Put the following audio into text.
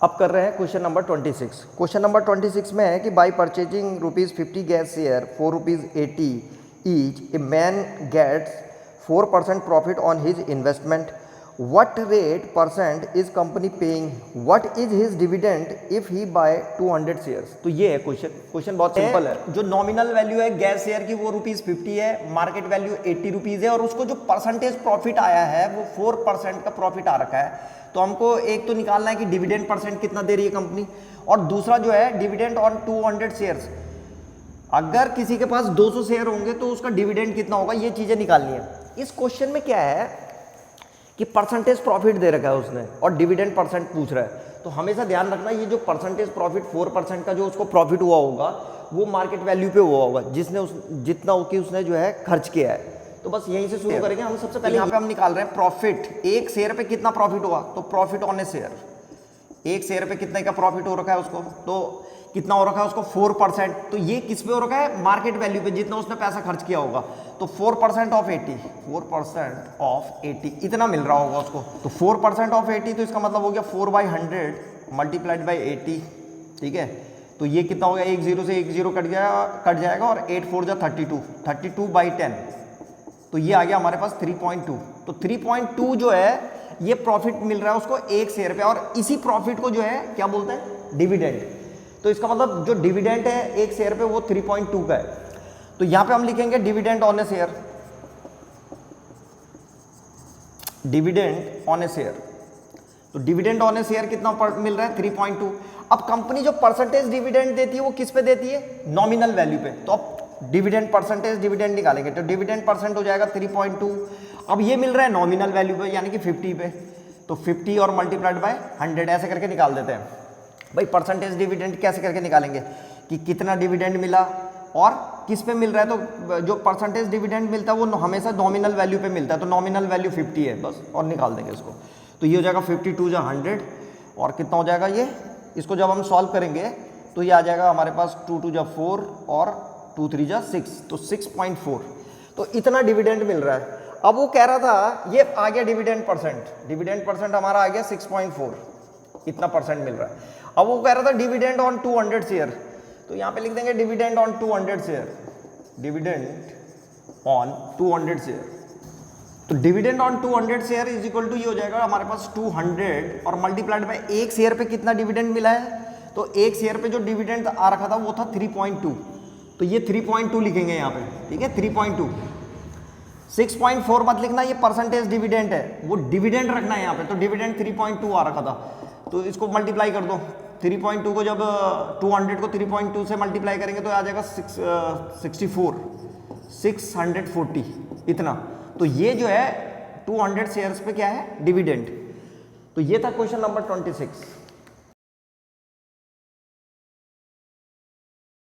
अब कर रहे हैं क्वेश्चन नंबर 26। क्वेश्चन नंबर 26 में है कि by purchasing ₹50 gas share ₹4.80 each, a man gets 4% profit on his investment. What rate percent is company paying? What is his dividend if he buy 200 shares? तो ये है क्वेश्चन बहुत simple है। जो nominal value है गैस शेयर की वो ₹50 है, मार्केट वैल्यू ₹80 है और उसको जो परसेंटेज प्रॉफिट आया है वो 4% का प्रॉफिट आ रखा है। तो हमको एक तो निकालना है कि डिविडेंड परसेंट कितना दे रही है कंपनी, और दूसरा जो है डिविडेंड ऑन 200 शेयर्स। अगर किसी के पास 200 शेयर होंगे तो उसका डिविडेंड कितना होगा, ये चीजें निकालनी है। इस क्वेश्चन में क्या है कि परसेंटेज प्रॉफिट दे रखा है उसने और डिविडेंड परसेंट पूछ रहा है। तो हमेशा ध्यान रखना ये जो परसेंटेज प्रॉफिट 4% का जो उसको प्रॉफिट हुआ होगा वो मार्केट वैल्यू पे हुआ होगा जिसने जितना कि उसने जो है खर्च किया है। तो बस यहीं से शुरू करेंगे हम। सबसे पहले यहाँ पे हम निकाल रहे हैं प्रॉफिट। एक शेयर पे कितना प्रॉफिट हुआ, तो प्रॉफिट ऑन ए शेयर, एक शेयर पे कितने का प्रॉफिट हो रखा है उसको, तो कितना हो रखा है उसको 4%। तो ये किस पे हो रखा है, मार्केट वैल्यू पे, जितना उसने पैसा खर्च किया होगा। तो 4% ऑफ 80, 4% ऑफ 80 इतना मिल रहा होगा उसको। तो 4% ऑफ 80 तो इसका मतलब हो गया 4/100 मल्टीप्लाइड बाई 80। ठीक है, तो ये कितना हो गया, एक जीरो से एक जीरो कट जाएगा और 8 4 जा 32, 32/10। तो ये आ गया हमारे पास 3.2। तो 3.2 जो है ये प्रॉफिट मिल रहा है उसको एक शेयर पे, और इसी प्रॉफिट को जो है क्या बोलते हैं, डिविडेंड। तो इसका मतलब जो डिविडेंड है एक शेयर पे वो 3.2 का है। तो यहां पे हम लिखेंगे dividend on A share, dividend on A share. तो डिविडेंड ऑन ए शेयर कितना मिल रहा है, 3.2। अब कंपनी जो परसेंटेज डिविडेंड देती है वो किस पे देती है, नॉमिनल वैल्यू पे। तो अब डिविडेंड परसेंटेज डिविडेंड निकालेंगे तो डिविडेंड परसेंट हो जाएगा 3.2। अब ये मिल रहा है नॉमिनल वैल्यू पे यानी कि 50 पे, तो 50 और मल्टीप्लाइड बाय 100 ऐसे करके निकाल देते हैं। भाई परसेंटेज डिविडेंड कैसे करके निकालेंगे कि कितना डिविडेंड मिला और किस पे मिल रहा है। तो जो परसेंटेज डिविडेंड मिलता है वो हमेशा नॉमिनल वैल्यू पे मिलता है, तो नॉमिनल वैल्यू 50 है बस, और निकाल देंगे इसको। तो ये हो जाएगा 52 जा 100 और कितना हो जाएगा ये, इसको जब हम सॉल्व करेंगे तो ये आ जाएगा हमारे पास 2 2 जा 4 और 2 3 जा 6, तो 6.4। तो इतना डिविडेंड मिल रहा है। अब वो कह रहा था ये आ गया डिविडेंड परसेंट हमारा आ गया 6.4, इतना परसेंट मिल रहा है। अब वो कह रहा था डिविडेंड ऑन 200 शेयर, तो यहां पे लिख देंगे dividend on 200 share, dividend on 200 share. तो dividend on 200 share is equal to ये हो जाएगा हमारे पास 200 और मल्टीप्लाइड बाय एक शेयर पे कितना डिविडेंड मिला है। तो एक शेयर पे जो डिविडेंड आ रखा था वो था 3.2, तो ये 3.2 लिखेंगे यहाँ पे। ठीक है, 3.2, 6.4 मत लिखना, ये परसेंटेज डिविडेंड है, वो डिविडेंड रखना है यहाँ पे। तो डिविडेंड 3.2 आ रखा था, तो इसको मल्टीप्लाई कर दो। 3.2 को जब 200 को 3.2 से मल्टीप्लाई करेंगे तो आ जाएगा 640 इतना। तो ये जो है 200 शेयर्स पे क्या है, डिविडेंड। तो ये था क्वेश्चन नंबर 26।